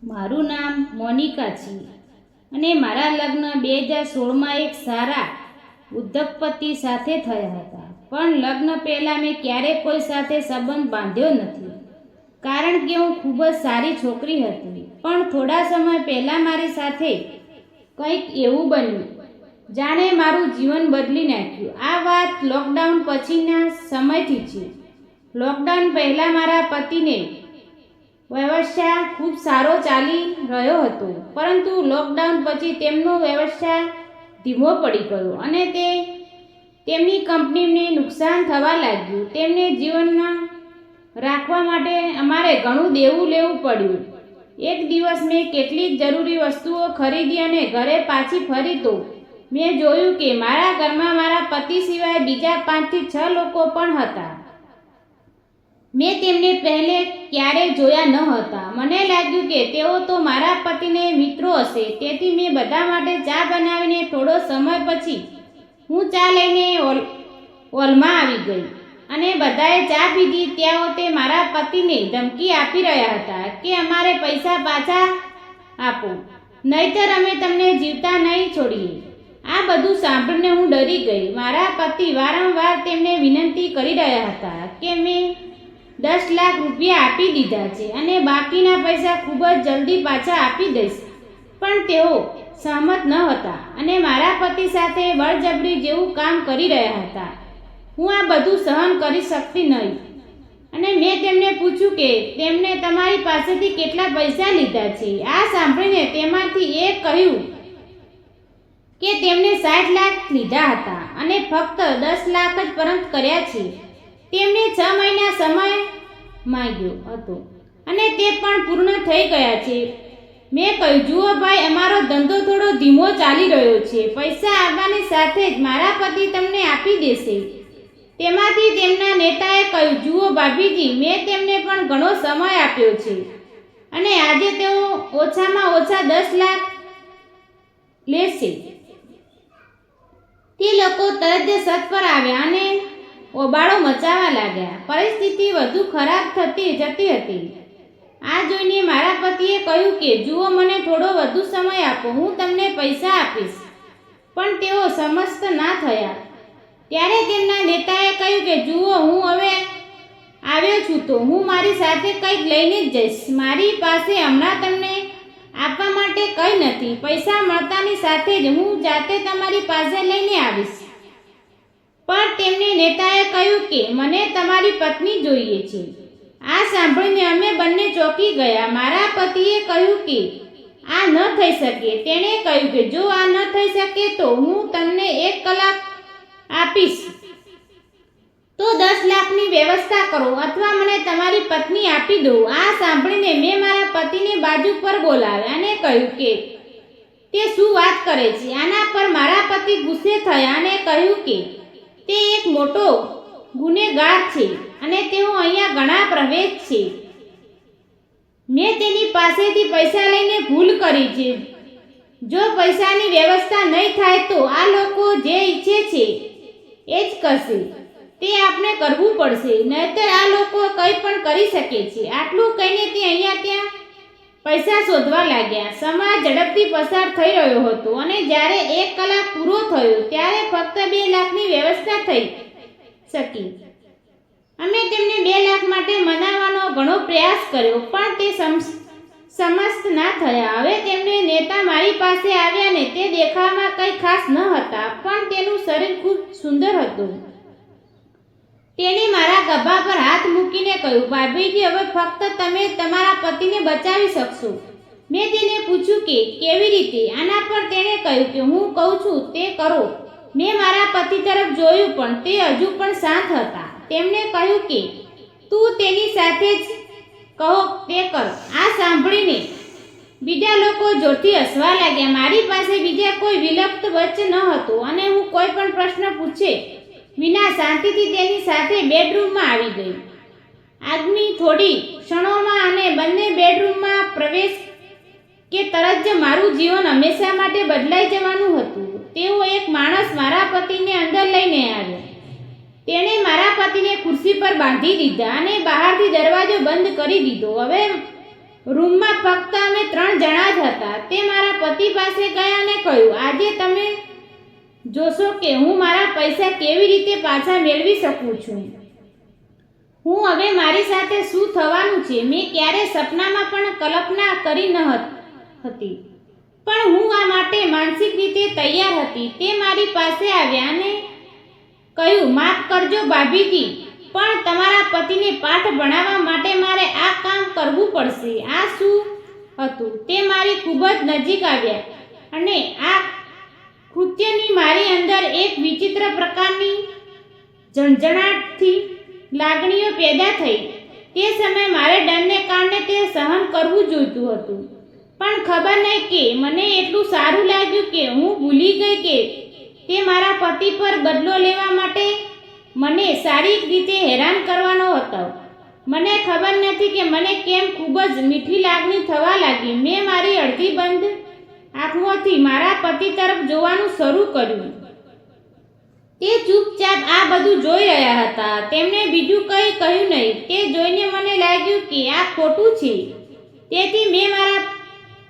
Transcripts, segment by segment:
મારું નામ મોનિકા છે અને મારા લગ્ન 2016માં એક સારા ઉદ્યોગપતિ સાથે થયા હતા. પણ લગ્ન પહેલાં મેં ક્યારેય કોઈ સાથે સંબંધ બાંધ્યો નથી, કારણ કે હું ખૂબ જ સારી છોકરી હતી. પણ થોડા સમય પહેલાં મારી સાથે કંઈક એવું બન્યું જાણે મારું જીવન બદલી નાખ્યું. આ વાત લોકડાઉન પછીના સમયથી છે. લોકડાઉન પહેલાં મારા પતિને વ્યવસાય ખૂબ સારો ચાલી રહ્યો હતો, પરંતુ લોકડાઉન પછી તેમનો વ્યવસાય ધીમો પડી ગયો અને તેમની કંપનીને નુકસાન થવા લાગ્યું. તેમને જીવનમાં રાખવા માટે અમારે ઘણું દેવું લેવું પડ્યું. એક દિવસ મેં કેટલીક જરૂરી વસ્તુઓ ખરીદી અને ઘરે પાછી ફરી તો મેં જોયું કે મારા ઘરમાં મારા પતિ સિવાય બીજા 5 થી 6 લોકો પણ હતા. મેં તેમને પહેલે ક્યારેય જોયા ન હતા. મને લાગ્યું કે તેઓ તો મારા પતિને મિત્રો હશે, તેથી મેં બધા માટે ચા બનાવીને થોડો સમય પછી હું ચા લઈને હોલમાં આવી ગઈ અને બધાએ ચા પીધી. ત્યાં તે મારા પતિને ધમકી આપી રહ્યા હતા કે અમારે પૈસા પાછા આપો, નહીંતર અમે તમને જીવતા નહીં છોડીએ. આ બધું સાંભળીને હું ડરી ગઈ. મારા પતિ વારંવાર તેમને વિનંતી કરી રહ્યા હતા કે મેં 10 લાખ રૂપિયા આપી દીધા છે અને બાકીના પૈસા ખૂબ જ જલ્દી પાછા આપી દઈશ, પણ તેઓ સહમત ન હતા અને મારા પતિ સાથે બળજબરી જેવું કામ કરી રહ્યા હતા. હું આ બધું સહન કરી શકતી નહીં અને મેં તેમને પૂછ્યું કે તેમને તમારી પાસેથી કેટલા પૈસા લીધા છે. આ સાંભળીને તેમાંથી એક કહ્યું કે તેમને 60 લાખ લીધા હતા અને ફક્ત 10 લાખ જ પરત કર્યા છે. તેમને 6 મહિના સમય માંગ્યો હતો અને તે પણ પૂર્ણ થઈ ગયા છે. મેં કહ્યું, જુઓ ભાઈ, અમારો ધંધો થોડો ધીમો ચાલી રહ્યો છે. પૈસા આવવાની સાથે જ મારા પતિ તમને આપી દેશે. તેમાંથી તેમના નેતાએ કહ્યું, જુઓ ભાભીજી, મેં તેમને પણ ઘણો સમય આપ્યો છે અને આજે તેઓ ઓછામાં ઓછા 10 લાખ લેશે. તે લોકો તરત જ છત પર આવ્યા અને ઓબાળો મચાવવા લાગ્યા. પરિસ્થિતિ વધુ ખરાબ થતી જતી હતી. આ જોઈને મારા પતિએ કહ્યું કે જુઓ, મને થોડો વધુ સમય આપો, હું તમને પૈસા આપીશ. પણ તેઓ સમસ્ત ના થયા. ત્યારે તેમના નેતાએ કહ્યું કે જુઓ, હું હવે આવ્યો છું તો હું મારી સાથે કંઈક લઈને જ જઈશ. મારી પાસે હમણાં તમને આપવા માટે કંઈ નથી. પૈસા મળતાની સાથે જ હું જાતે તમારી પાસે લઈને આવીશ. પણ તેમને નેતાએ કહ્યું કે મને તમારી પત્ની જોઈએ છે. આ સાંભળીને અમે બંને ચોંકી ગયા. મારા પતિએ કહ્યું કે આ ન થઈ શકે. તેણે કહ્યું કે જો આ ન થઈ શકે તો હું તમને 1 કલાક આપીશ, તો 10 લાખની વ્યવસ્થા કરો અથવા મને તમારી પત્ની આપી દો. આ સાંભળીને મેં મારા પતિને બાજુ પર બોલાવ્યા અને કહ્યું કે તે શું વાત કરે છે. આના પર મારા પતિ ગુસ્સે થયા અને કહ્યું કે તે એક મોટો ગુનેગાર છે અને તેઓ અહીંયા ઘણા પ્રવેશ છે. મેં તેની પાસેથી પૈસા લઈને ભૂલ કરી છે. જો પૈસાની વ્યવસ્થા નહીં થાય તો આ લોકો જે ઈચ્છે છે એ જ કરશે. તે આપણે કરવું પડશે, નહીંતર આ લોકો કંઈ પણ કરી શકે છે. આટલું કહીને તે અહીંયા ત્યાં પૈસા શોધવા લાગ્યા. સમય ઝડપથી પસાર થઈ રહ્યો હતો અને જ્યારે 1 કલાક પૂરો થયો ત્યારે ફક્ત 2 લાખની વ્યવસ્થા થઈ શકી. અમે તેમને 2 લાખ માટે મનાવવાનો ઘણો પ્રયાસ કર્યો, પણ તે સમસ્ત ના થયા. હવે તેમને નેતા મારી પાસે આવ્યા ને તે દેખાવમાં કંઈ ખાસ ન હતા, પણ તેનું શરીર ખૂબ સુંદર હતું. તેણે મારા ગભા પર હાથ મૂકીને કહ્યું, ભાભીજી, હવે ફક્ત તમે તમારા પતિને બચાવી શકશો. મેં તેને પૂછ્યું કે કેવી રીતે. આના પર તેણે કહ્યું કે હું કહું છું તે કરો. મેં મારા પતિ તરફ જોયું, પણ તે હજુ પણ શાંત હતા. તેમણે કહ્યું કે તું તેની સાથે જ કહો તે કર. આ સાંભળીને બીજા લોકો જોરથી હસવા લાગ્યા. મારી પાસે બીજા કોઈ વિકલ્પ વચ્ચે ન હતો અને હું કોઈ પણ પ્રશ્ન પૂછે વિના શાંતિથી તેની સાથે બેડરૂમમાં આવી ગઈ. આગની થોડી ક્ષણોમાં અને બંને બેડરૂમમાં પ્રવેશ કે તરત જ મારું જીવન હંમેશા માટે બદલાઈ જવાનું હતું. તેઓ એક માણસ મારા પતિને અંદર લઈને આવ્યો. તેણે મારા પતિને ખુરશી પર બાંધી દીધા અને બહારથી દરવાજો બંધ કરી દીધો. હવે રૂમમાં ફક્ત અમે 3 હતા તે મારા પતિ પાસે ગયા અને કહ્યું, આજે તમે જોશો કે હું મારા પૈસા કેવી રીતે પાછા મેળવી શકું છું. હું હવે મારી સાથે શું થવાનું છે મેં ક્યારે સપનામાં પણ કલ્પના કરી ન હતી, પણ હું આ માટે માનસિક રીતે તૈયાર હતી. તે મારી પાસે આવ્યા અને કહ્યું, માફ કરજો ભાભીજી, પણ તમારા પતિને પાઠ ભણાવવા માટે મારે આ કામ કરવું પડશે. આ શું હતું? તે મારી ખૂબ જ નજીક આવ્યા અને આ કૃત્યની મારી અંદર એક વિચિત્ર પ્રકારની ઝણઝણાટથી લાગણીઓ પેદા થઈ. તે સમયે મારે ડરને કારણે તે સહન કરવું જોઈતું હતું, પણ ખબર નહીં કે મને એટલું સારું લાગ્યું કે હું ભૂલી ગઈ કે તે મારા પતિ પર બદલો લેવા માટે મને સારી રીતે હેરાન કરવાનો હતો. મને ખબર નથી કે મને કેમ ખૂબ જ મીઠી લાગણી થવા લાગી. મેં મારી અડધી બંધ આંખોથી મારા પતિ તરફ જોવાનું શરૂ કર્યું. તે ચૂપચાપ આ બધું જોઈ રહ્યા હતા. તેમણે બીજું કંઈ કહ્યું નહીં. તે જોઈને મને લાગ્યું કે આ ખોટું છે. તેથી મેં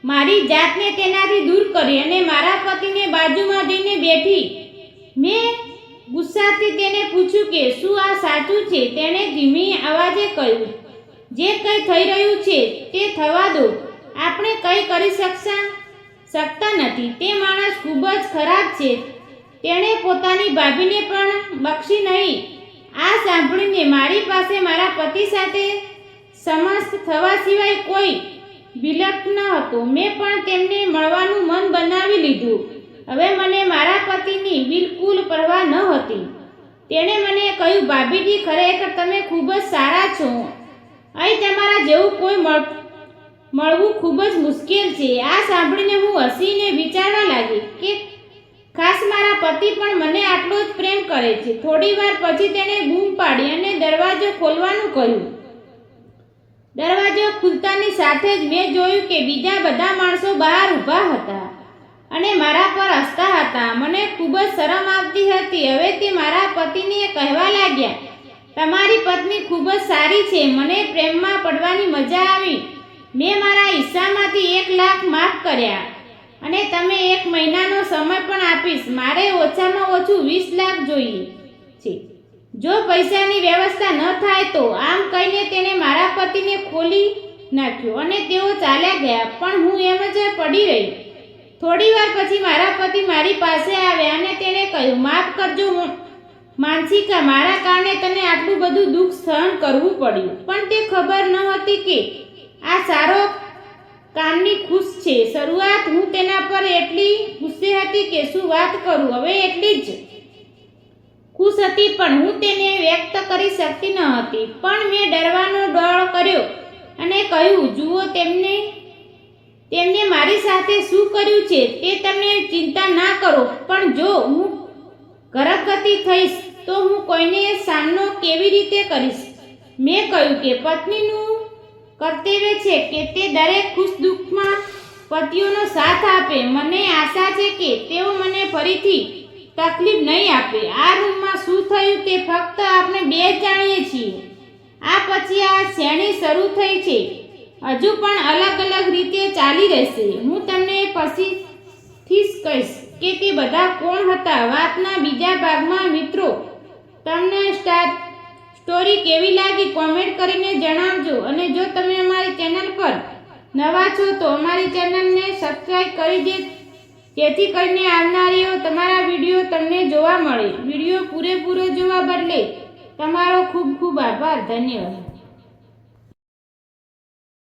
મારી જાતને તેનાથી દૂર કરી અને મારા પતિને બાજુમાં જઈને બેઠી. મેં ગુસ્સાથી તેને પૂછ્યું કે શું આ સાચું છે? તેણે ધીમી અવાજે કહ્યું, જે કંઈ થઈ રહ્યું છે તે થવા દો. આપણે કંઈ કરી શકતા નથી. તે માણસ ખૂબ જ ખરાબ છે. તેણે પોતાની ભાભીને પણ બક્ષી નહીં. આ સાંભળીને મારી પાસે મારા પતિ સાથે સમસ્ત થવા સિવાય કોઈ વિકલ્પ ન હતો. મેં પણ તેમને મળવાનું મન બનાવી લીધું. હવે મને મારા પતિની બિલકુલ પરવા ન હતી. તેણે મને કહ્યું, ભાભીજી, ખરેખર તમે ખૂબ જ સારા છો. અહીં તમારા જેવું કોઈ મળવું ખૂબ જ મુશ્કેલ છે. આ સાંભળીને હું હસીને વિચારવા લાગી કે ખાસ મારા પતિ પણ મને આટલો જ પ્રેમ કરે છે. થોડી વાર પછી તેણે બૂમ પાડી અને દરવાજો ખોલવાનું કહ્યું. દરવાજો ખુલતાની સાથે જ મેં જોયું કે બીજા બધા માણસો બહાર ઊભા હતા અને મારા પર હસતા હતા. મને ખૂબ જ શરમ આવતી હતી. હવે તે મારા પતિને કહેવા લાગ્યા, તમારી પત્ની ખૂબ જ સારી છે. મને પ્રેમમાં પડવાની મજા આવી. મેં મારા હિસ્સામાંથી 1 લાખ માફ કર્યા અને તમે 1 મહિનાનો સમય પણ આપીશ. મારે ઓછામાં ઓછું 20 લાખ જોઈએ છે. જો પૈસાની વ્યવસ્થા ન થાય તો. આમ કહીને તેણે મારા પતિને ખોલી નાખ્યો અને તેઓ ચાલ્યા ગયા. પણ હું એમ જ પડી રહી. થોડી વાર પછી મારા પતિ મારી પાસે આવ્યા અને તેણે કહ્યું, માફ કરજો માનસિકા, મારા કારણે તને આટલું બધું દુઃખ સહન કરવું પડ્યું. પણ તે ખબર ન હતી કે આ સારો કામની ખુશ છે. શરૂઆત હું તેના પર એટલી ગુસ્સે હતી કે શું વાત કરું. હવે એટલી જ ખુશ હતી પણ હું તેને વ્યક્ત કરી શકતી ન હતી. પણ મેં ડરવાનો ડોળ કર્યો અને કહ્યું, જુઓ, તેમને મારી સાથે શું કર્યું છે તે તમે ચિંતા ના કરો, પણ જો હું ગર્ભવતી થઈશ તો હું કોઈને સામનો કેવી રીતે કરીશ? મેં કહ્યું કે પત્નીનું કર્તવ્ય છે કે તે દરેક ખુશ દુઃખમાં પતિઓનો સાથ આપે. મને આશા છે કે તેઓ મને ફરીથી તકલીફ નહીં આપે. આ રૂમમાં શું થયું તે ફક્ત આપણે 2 જ જાણીએ છીએ. આ પછી આ શ્રેણી શરૂ થઈ છે. હજુ પણ અલગ અલગ રીતે ચાલી રહેશે. હું તમને પછીથી કહીશ કે તે બધા કોણ હતા. વાતના બીજા ભાગમાં મિત્રો તમને સ્ટોરી કેવી લાગી કોમેન્ટ કરીને જણાવજો. અને જો તમે અમારી ચેનલ પર નવા છો તો અમારી ચેનલને સબસ્ક્રાઈબ કરી દે, જેથી કરીને આવનારીઓ તમારા વિડીયો તમને જોવા મળે. વિડીયો પૂરેપૂરો જોવા બદલે તમારો ખૂબ ખૂબ આભાર. ધન્યવાદ.